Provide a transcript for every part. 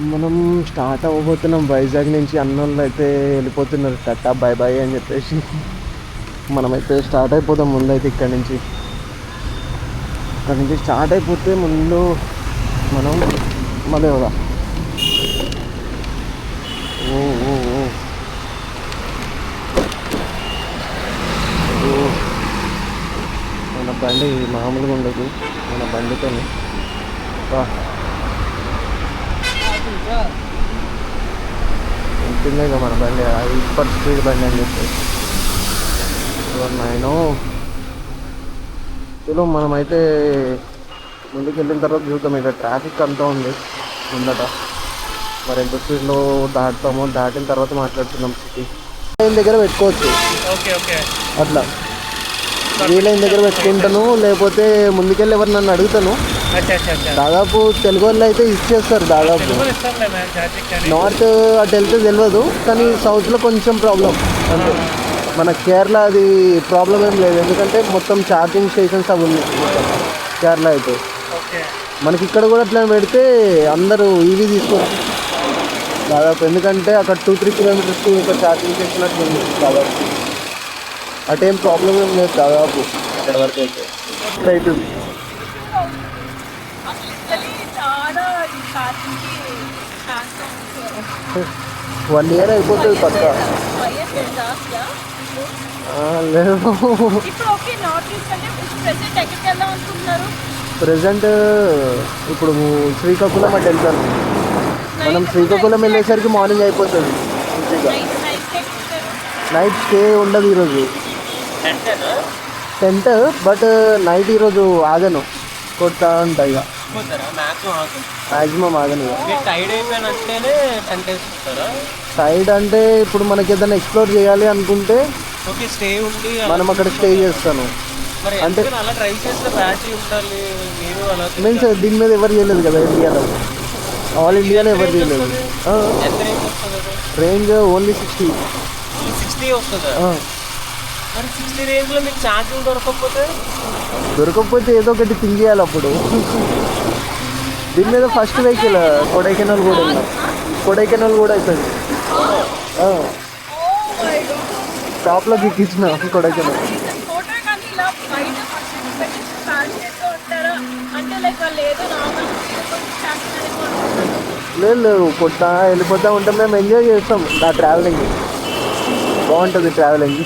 మనం స్టార్ట్ అవ్వబోతున్నాం వైజాగ్ నుంచి. అన్నోళ్ళు అయితే వెళ్ళిపోతున్నారు, టాటా బాయ్ బాయ్ అని చెప్పేసి. మనమైతే స్టార్ట్ అయిపోతాం ముందైతే. ఇక్కడ నుంచి స్టార్ట్ అయిపోతే ముందు మనం మదేవదా ఓ ఓ ఓ మన బండి మామూలుగా ఉండదు, మన బండితో ఉంటుందే కదా మన బండి, సూపర్ స్పీడ్ బండి అని చెప్పేసి. నేను చలో మనమైతే ముందుకు వెళ్ళిన తర్వాత చూద్దాం. ఇక్కడ ట్రాఫిక్ అంతా ఉంది ముందట, మరి ఎంత స్పీడ్లో దాటుతామో. దాటిన తర్వాత మాట్లాడుతున్నాం. సిటీ లైన్ దగ్గర పెట్టుకోవచ్చు, అట్లా ఈ లైన్ దగ్గర పెట్టుకుంటాను. లేకపోతే ముందుకెళ్ళి ఎవరు నన్ను అడుగుతాను. దాదాపు తెలుగు వాళ్ళు అయితే ఇచ్చేస్తారు దాదాపు. నార్త్ అటు వెళ్తే తెలియదు, కానీ సౌత్లో కొంచెం ప్రాబ్లం. అంటే మన కేరళ అది ప్రాబ్లం ఏం లేదు, ఎందుకంటే మొత్తం ఛార్జింగ్ స్టేషన్స్ అవి ఉన్నాయి కేరళ అయితే. మనకి ఇక్కడ కూడా అట్లా పెడితే అందరూ ఈవీ తీసుకోవచ్చు దాదాపు, ఎందుకంటే అక్కడ 2-3 కిలోమీటర్స్కి ఒక ఛార్జింగ్ స్టేషన్ అట్లా ఉంది దాదాపు. అటేం ప్రాబ్లం ఏం లేదు దాదాపు అక్కడ వరకు అయితే. రైట్ 1 year అయిపోతుంది పక్క. లేదు ప్రెజెంట్ ఇప్పుడు శ్రీకాకుళం అటు వెళ్తాను. మనం శ్రీకాకుళం వెళ్ళేసరికి మార్నింగ్ అయిపోతుంది. నైట్ స్టే ఉండదు ఈరోజు, టెంట్. బట్ నైట్ ఈరోజు ఆగను, కొడతా ఉంటా ఇక మ్యాక్సిమం ఆగను. సైడ్ అంటే ఇప్పుడు మనకి ఏదైనా ఎక్స్ప్లోర్ చేయాలి అనుకుంటే మనం అక్కడ స్టే చేస్తాను. అంటే మీన్స్ దీని మీద ఎవరు చేయలేదు కదా ఇండియాలో, ఆల్ ఇండియాలో ఎవరు చేయలేదు. రేంజ్ ఓన్లీ 60 దొరకకపోతే ఏదో ఒకటి థింక్ చేయాలి అప్పుడు. దీని మీద ఫస్ట్ వెహికల్ కొడైకెనాల్ కూడా వెళ్ళాం. కొడైకెనాల్ కూడా అవుతుంది టాప్లోకి ఎక్కించిన కొడైకెనాల్. లేదు కొట్టా వెళ్ళిపోతూ ఉంటాం. మేము ఎంజాయ్ చేస్తాం నా ట్రావెలింగ్, బాగుంటుంది ట్రావెలింగ్.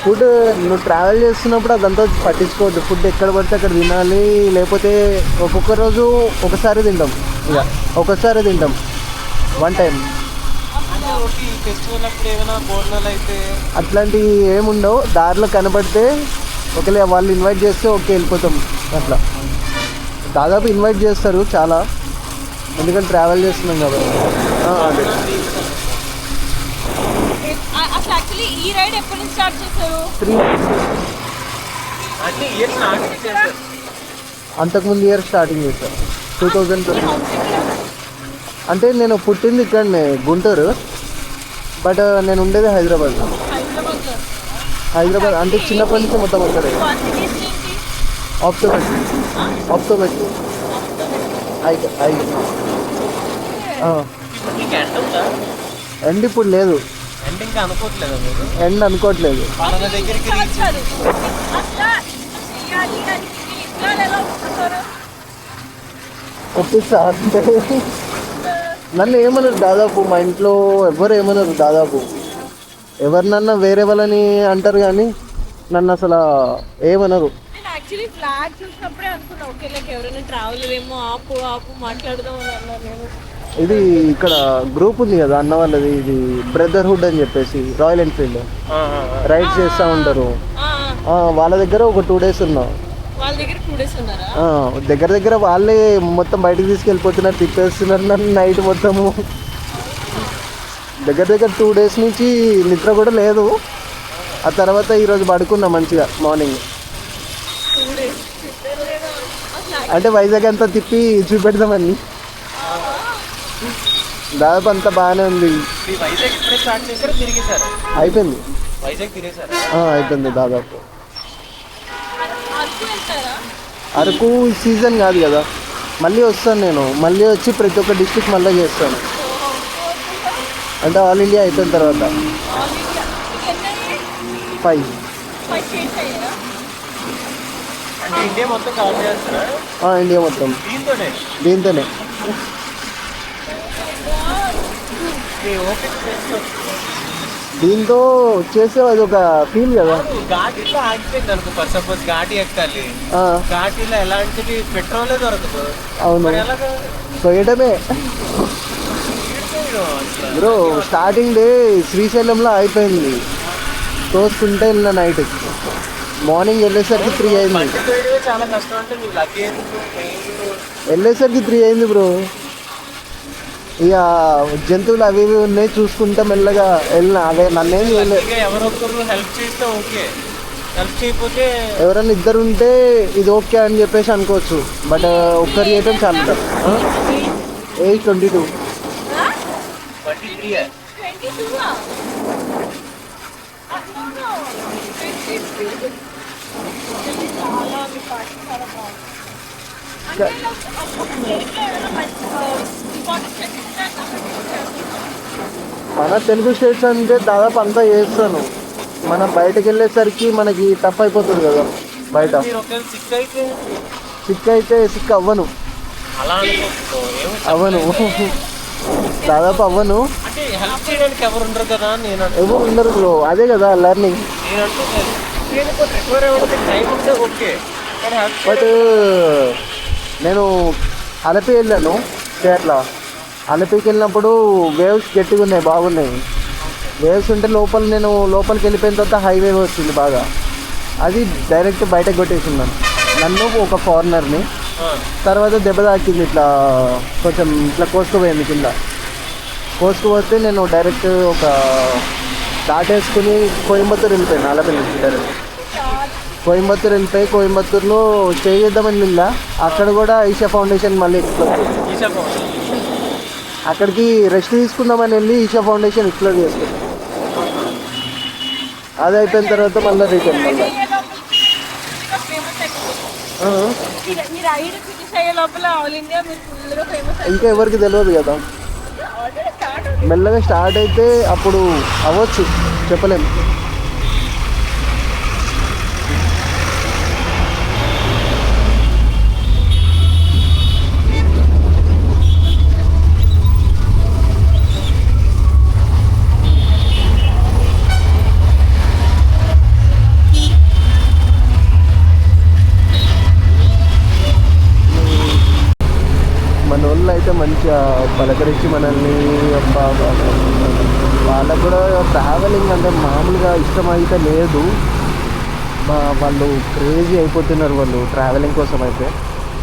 ఫుడ్ నువ్వు ట్రావెల్ చేస్తున్నప్పుడు అదంతా పట్టించుకోవద్దు. ఫుడ్ ఎక్కడ పడితే అక్కడ తినాలి, లేకపోతే ఒక్కొక్క రోజు ఒకసారి తింటాం, ఇక ఒకసారి తింటాం వన్ టైం. అట్లాంటివి ఏముండవు. దారిలో కనపడితే ఒకవేళ వాళ్ళు ఇన్వైట్ చేస్తే ఓకే వెళ్ళిపోతాం. అట్లా దాదాపు ఇన్వైట్ చేస్తారు చాలా, ఎందుకంటే ట్రావెల్ చేస్తున్నాం కాబట్టి. అంతకుముందు ఇయర్ స్టార్టింగ్ చేశారు 2020. అంటే నేను పుట్టింది ఇక్కడనే గుంటూరు, బట్ నేను ఉండేది హైదరాబాద్. అంటే చిన్నప్పటి నుంచి మొత్తం అక్కడే. ఆప్టోమెట్రీ ఎండ్ ఇప్పుడు లేదు, ఎండ్ అనుకోవట్లేదు. ఒప్పిస్తా అంటే నన్ను ఏమన్నారు దాదాపు, మా ఇంట్లో ఎవరు ఏమన్నారు దాదాపు. ఎవరినన్నా వేరే వాళ్ళని అంటారు కానీ నన్ను అసలు ఏమన్నారు. ఇది ఇక్కడ గ్రూప్ ఉంది కదా అన్న వాళ్ళది, ఇది బ్రదర్హుడ్ అని చెప్పేసి రాయల్ ఎన్ఫీల్డ్ రైడ్స్ చేస్తూ ఉంటారు. వాళ్ళ దగ్గర ఒక 2 days ఉన్నా. దగ్గర దగ్గర వాళ్ళే మొత్తం బయటకు తీసుకెళ్ళిపోతున్నారు, తిప్పేస్తున్నారు నన్ను నైట్ మొత్తము. దగ్గర దగ్గర 2 days నుంచి నిద్ర కూడా లేదు. ఆ తర్వాత ఈరోజు పడుకున్నా మంచిగా మార్నింగ్. అంటే వైజాగ్ అంతా తిప్పి చూపెడదామని. దాదాపు అంతా బాగానే ఉంది, అయిపోయింది. అయిపోయింది దాదాపు. అరకు ఈ సీజన్ కాదు కదా, మళ్ళీ వస్తాను నేను. మళ్ళీ వచ్చి ప్రతి ఒక్క డిస్ట్రిక్ట్ మళ్ళీ చేస్తాను, అంటే ఆల్ ఇండియా అయిపోయిన తర్వాత. 5 ఇండియా మొత్తం కవర్ చేస్తారా? ఇండియా మొత్తం దీంతోనే. దీంతో చేసే అది ఒక ఫీల్ కదా. ఘాటీలో ఆగిపోయింది అనుకో, ఫర్ సపోజ్ ఘాటీ ఎక్కాలి, ఘాటీలో ఎలాంటిది పెట్రోలే దొరకదు. అవును, పోయటమే బ్రో. స్టార్టింగ్ డే శ్రీశైలంలో అయిపోయింది, తోసుకుంటే వెళ్ళిన. నైట్ మార్నింగ్ వెళ్ళేసరికి 3 అయింది. చాలా కష్టం. అంటే వెళ్ళేసరికి 3 అయింది బ్రో. ఇక జంతువులు అవి ఇవి ఉన్నాయి చూసుకుంటా మెల్లగా వెళ్ళిన. అవే నన్నేం చేయలేదు. ఎవరొకరు హెల్ప్ చేస్తే ఓకే, హెల్ప్ చేయకపోతే ఎవరైనా ఇద్దరు ఉంటే ఇది ఓకే అని చెప్పేసి అనుకోవచ్చు. బట్ ఒక్కరు చేయటం చాలా. ఏజ్ 22. మన తెలుగు స్టేట్స్ అంటే దాదాపు అంతా చేస్తాను. మనం బయటకు వెళ్ళేసరికి మనకి టఫ్ అయిపోతుంది కదా. బయట సిక్ అవ్వను, దాదాపు అవ్వను. ఎవరు ఉండరు బ్రో, అదే కదా లెర్నింగ్. బట్ నేను అలపి వెళ్ళాను కేరళ. అలపికి వెళ్ళినప్పుడు వేవ్స్ గట్టిగా ఉన్నాయి, బాగున్నాయి వేవ్స్. ఉంటే నేను లోపలికి వెళ్ళిపోయిన తర్వాత హైవే వచ్చింది బాగా, అది డైరెక్ట్ బయటకు కొట్టేసింది నన్ను, ఒక ఫారినర్ని. తర్వాత దెబ్బ తాకింది, ఇట్లా కొంచెం ఇట్లా కోసుకుపోయింది కింద. కోసుకుపోతే నేను డైరెక్ట్ ఒక దాటేసుకుని కోయంబత్తూరు వెళ్ళిపోయాను. అలపి నుంచి డైరెక్ట్ కోయంబత్తూరు వెళ్ళిపోయి, కోయంబత్తూరులో స్టే చేద్దామని వెళ్ళా. అక్కడ కూడా ఈషా ఫౌండేషన్ మళ్ళీ ఎక్స్ప్లోర్, అక్కడికి రెస్ట్ తీసుకుందామని వెళ్ళి ఈషా ఫౌండేషన్ ఎక్స్ప్లోర్ చేసుకున్నాం. అది అయిపోయిన తర్వాత మళ్ళీ రిటర్న్. మళ్ళీ ఇంకా ఎవరికి తెలియదు కదా, మెల్లగా స్టార్ట్ అయితే అప్పుడు అవ్వచ్చు, చెప్పలేము. మన వాళ్ళు అయితే మంచిగా పలకరించి మనల్ని, వాళ్ళకు కూడా ట్రావెలింగ్ అంటే మామూలుగా ఇష్టం అయితే లేదు. వాళ్ళు క్రేజీ అయిపోతున్నారు వాళ్ళు ట్రావెలింగ్ కోసం. అయితే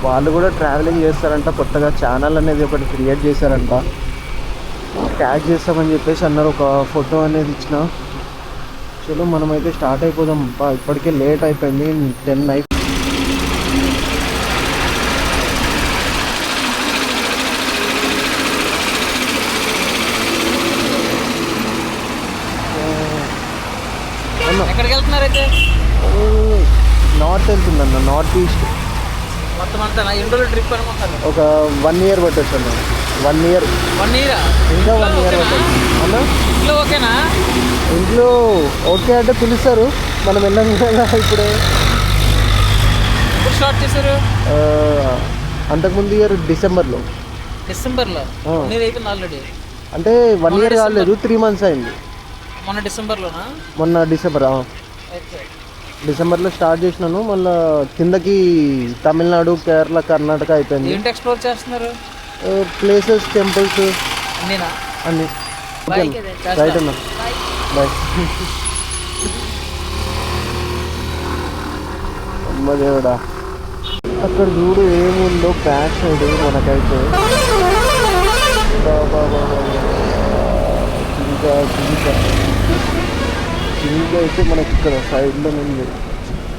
వాళ్ళు కూడా ట్రావెలింగ్ చేస్తారంట, కొత్తగా ఛానల్ అనేది ఒకటి క్రియేట్ చేశారంట. ట్యాగ్ చేస్తామని చెప్పేసి అన్నారు, ఒక ఫోటో అనేది ఇచ్చిన. చలో మనమైతే స్టార్ట్ అయిపోదాం. ఇప్పటికే లేట్ అయిపోయింది, 10 అయిపోయింది. ఎక్కడికి వెళ్తున్నారు అయితే? నార్త్ వెళ్తుందన్న, నార్త్ ఈస్ట్ మొత్తం అంతా. ఎన్ని రోజులు ట్రిప్ అనుకుంటాను? ఒక 1 year పట్టచ్చు అన్న. 1 year ఇంకా 1 year పట్టచ్చు అన్న. ఇంట్లో ఓకేనా? ఇంట్లో ఓకే అంటే పిలుస్తారు, మనం వెళ్ళాం కదా. ఇప్పుడే ఎప్పుడు స్టార్ట్ చేశారు? అంతకుముందు ఇయర్ డిసెంబర్లో అయిపోయింది ఆల్రెడీ. అంటే 1 year కాలేదు, 3 months అయింది. మొన్న డిసెంబర్లో స్టార్ట్ చేసినాను. మళ్ళీ కిందకి తమిళనాడు, కేరళ, కర్ణాటక అయిపోయింది. ఏంటి ఎక్స్ప్లోర్ చేస్తున్నారు? ప్లేసెస్, టెంపుల్స్ అన్నీ. రైట్ అన్న, బాయ్. అమ్మ దేవుడా, అక్కడ చూడు ఏముందో బ్యాక్ సైడ్ మనకైతే. జింక అయితే మనకి ఇక్కడ సైడ్లో ఉంది,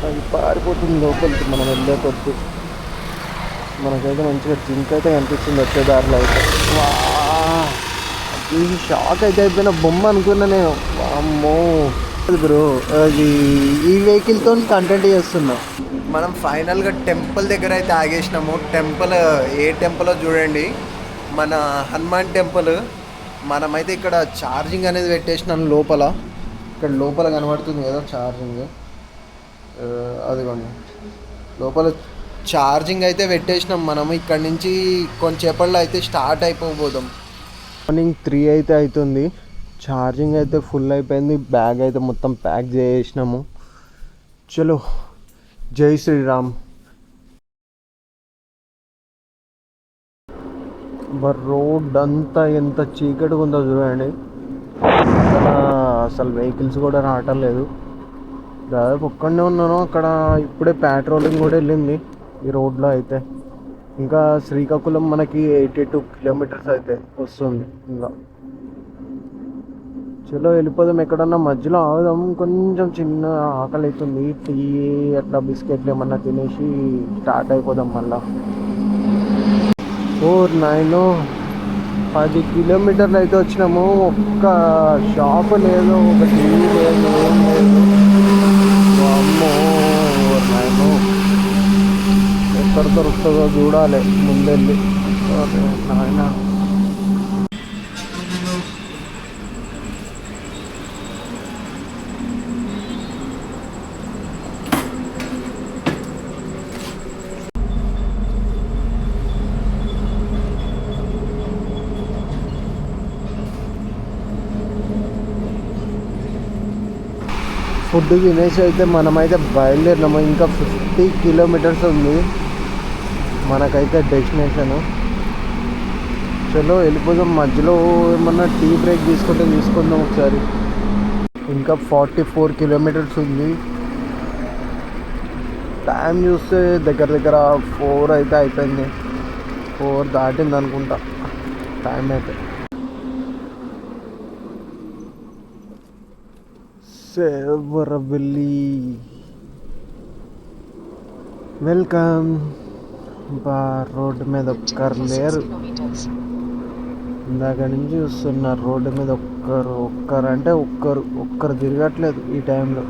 అది పారిపోతుంది లోపలికి మనం వెళ్ళే కొద్ది. మనకైతే మంచిగా జింక అయితే కనిపిస్తుంది వచ్చే దారిలో అయితే. ఈ షాక్ అయితే అయిపోయిన బొమ్మ అనుకున్నా నేను. అమ్మో, బ్రో అది ఈ వెహికల్తో కంటెంట్ చేస్తున్నాం. మనం ఫైనల్గా టెంపుల్ దగ్గర అయితే ఆగేసినాము. టెంపుల్ ఏ టెంపుల్ చూడండి, మన హనుమాన్ టెంపుల్. మనమైతే ఇక్కడ ఛార్జింగ్ అనేది పెట్టేసినాం లోపల. ఇక్కడ లోపల కనబడుతుంది కదా ఛార్జింగ్, అదిగోండి లోపల ఛార్జింగ్ అయితే పెట్టేసినాం. మనం ఇక్కడ నుంచి కొంచెంసేపట్లో అయితే స్టార్ట్ అయిపోబోదాం. మార్నింగ్ 3 అయితే అవుతుంది. ఛార్జింగ్ అయితే ఫుల్ అయిపోయింది. బ్యాగ్ అయితే మొత్తం ప్యాక్ చేసినాము. చలో జై శ్రీరామ్. రోడ్ అంతా ఎంత చీకటిగా ఉందో చూడండి. అసలు వెహికల్స్ కూడా రావటం లేదు. దాదాపు ఒక్కడే ఉన్నాను అక్కడ. ఇప్పుడే పెట్రోలింగ్ కూడా వెళ్ళింది ఈ రోడ్లో అయితే. ఇంకా శ్రీకాకుళం మనకి 82 కిలోమీటర్స్ అయితే వస్తుంది. ఇంకా చలో వెళ్ళిపోదాం. ఎక్కడన్నా మధ్యలో ఆగుదాం. కొంచెం చిన్న ఆకలి అవుతుంది. టీ అట్లా బిస్కెట్లు ఏమన్నా తినేసి స్టార్ట్ అయిపోదాం మళ్ళా. 10 కిలోమీటర్లు అయితే వచ్చినాము. ఒక్క షాప్ లేదు, ఒక టీవీ లేదు, ఏం లేదు. అమ్మో నాయనో, ఎక్కడ దొరుకుతుందో చూడాలి ముందెళ్ళి. నాయన ఫుడ్ తినేసి అయితే మనమైతే బయలుదేరినాము. ఇంకా 50 కిలోమీటర్స్ ఉంది మనకైతే డెస్టినేషను. చలో వెళ్ళిపోదాం. మధ్యలో ఏమన్నా టీ బ్రేక్ తీసుకుందాం ఒకసారి. ఇంకా 44 కిలోమీటర్స్ ఉంది. టైం చూస్తే దగ్గర 4 అయితే అయిపోయింది. 4 దాటింది అనుకుంటా టైం అయితే. సేవరవెల్లి వెల్కమ్. రోడ్డు మీద ఒక్కరు లేరు. ఇందాక నుంచి చూస్తున్నారు రోడ్డు మీద ఒక్కరు తిరగట్లేదు ఈ టైంలో.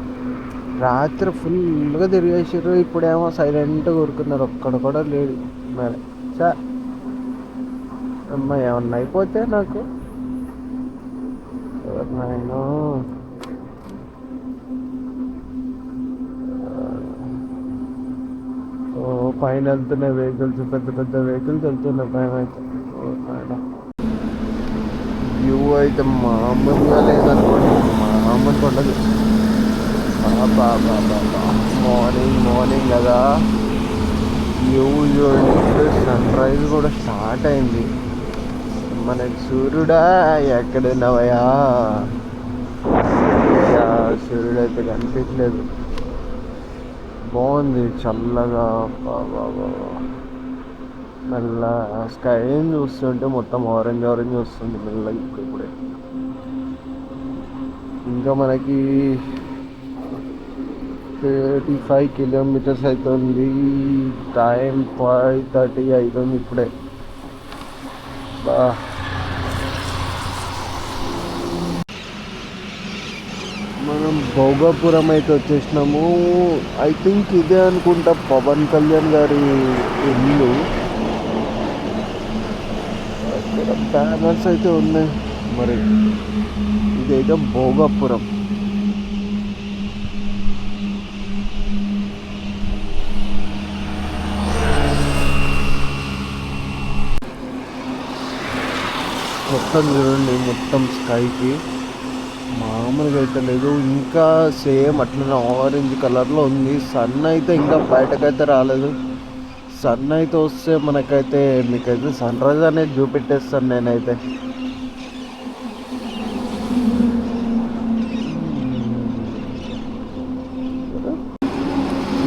రాత్రి ఫుల్గా తిరిగేసారు. ఇప్పుడేమో సైలెంట్గా ఊరుకున్నారు. ఒక్కడ కూడా లేడు. మరి అమ్మ ఏమన్నా అయిపోతే నాకు నాయనో. పైన వెళ్తున్నాయి వెహికల్స్, పెద్ద వెహికల్స్ వెళ్తున్నాయి పైన అయితే. వ్యూ అయితే మామూలుగా లేదనుకోండి, మామూలుగా ఉండదు. మార్నింగ్ కదా, వ్యూ చూడండి. సన్ రైజ్ కూడా స్టార్ట్ అయింది. మనకి సూర్యుడా ఎక్కడున్నావయ్యా? సూర్యుడు అయితే కనిపించలేదు. బాగుంది చల్లగా. మెల్ల స్కై చూస్తుంటే మొత్తం ఆరెంజ్ వస్తుంది మెల్లగా ఇప్పుడే. ఇంకా మనకి 35 కిలోమీటర్స్ అవుతుంది. టైం 5:30 అవుతుంది ఇప్పుడే. మనం భోగాపురం అయితే వచ్చేసినాము. ఐ థింక్ ఇదే అనుకుంటా పవన్ కళ్యాణ్ గారి ఇల్లు. ఇక్కడ బ్యానర్స్ అయితే ఉన్నాయి. మరి ఇదైతే భోగాపురం. మొత్తం చూడండి, మొత్తం స్కైకి మామూలుగా అయితే లేదు. ఇంకా సేమ్ అట్లనే ఆరెంజ్ కలర్లో ఉంది. సన్ అయితే ఇంకా బయటకైతే రాలేదు. సన్ అయితే వస్తే మనకైతే మీకైతే సన్ రైజ్ అనేది చూపెట్టేస్తాను నేనైతే.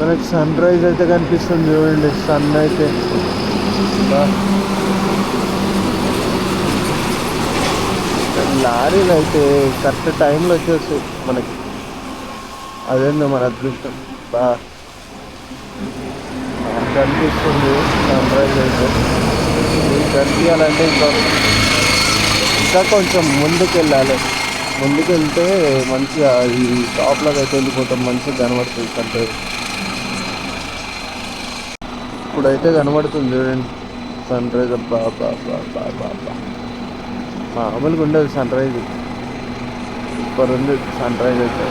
మనకి సన్ రైజ్ అయితే కనిపిస్తుంది చూడండి. సన్ అయితే లారీలు అయితే కరెక్ట్ టైంలో వచ్చేస్తాయి మనకి. అదేందో మన అదృష్టం. కనిపిస్తుంది సన్ రైజ్ అయితే. కనిపించాలంటే ఇంకా కొంచెం ముందుకు వెళ్ళాలి. ముందుకు వెళ్తే మంచిగా ఈ టాప్లోకి అయితే వెళ్ళిపోతాం, మంచిగా కనబడుతుంది సన్ రైజ్. ఇప్పుడైతే కనబడుతుంది చూడండి సన్ రైజ్. అబ్బా అబ్బా అబ్బా అబ్బా అబ్బా అబ్బా, మామూలుగా ఉండదు సన్ రైజ్, సూపర్ ఉంది సన్ రైజ్ అయితే.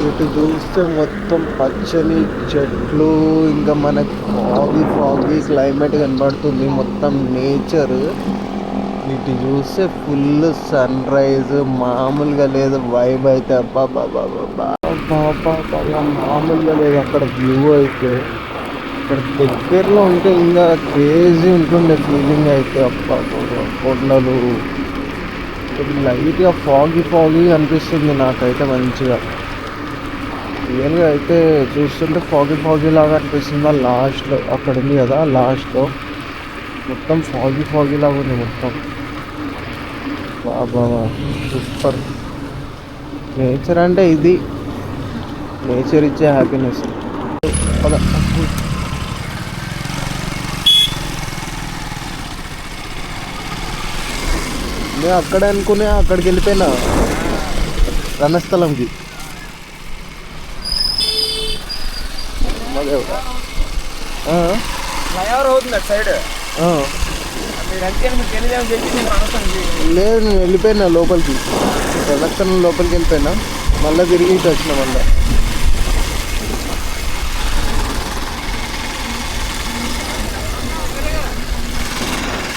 ఇటు చూస్తే మొత్తం పచ్చని చెట్లు, ఇంకా మనకి ఫాగీ క్లైమేట్ కనబడుతుంది, మొత్తం నేచర్. ఇటు చూస్తే ఫుల్ సన్ రైజ్, మామూలుగా లేదు వైబ్ అయితే. అబ్బా బాబా బాబా మామూలుగా లేదు అక్కడ వ్యూ అయితే. ఇక్కడ దగ్గరలో ఉంటే ఇంకా క్రేజీ ఉంటుండే ఫీలింగ్ అయితే. అబ్బా కొండలు లైట్గా ఫాగీ అనిపిస్తుంది నాకైతే మంచిగా. రియల్గా అయితే చూస్తుంటే ఫాగీ లాగా అనిపిస్తుంది. లాస్ట్లో అక్కడ ఉంది కదా, లాస్ట్లో మొత్తం ఫాగీ లాగా ఉంది మొత్తం. బాబా సూపర్. నేచర్ అంటే ఇది, నేచర్ ఇచ్చే హ్యాపీనెస్. నేను అక్కడే అనుకునే అక్కడికి వెళ్ళిపోయినా రణస్థలంకి. ఫ్లైఓవర్ అవుతుంది అటు సైడ్. లేదు నేను వెళ్ళిపోయినా లోపలికి, రణస్థలం లోపలికి వెళ్ళిపోయినా, మళ్ళీ తిరిగి ఇటు వచ్చిన మళ్ళీ.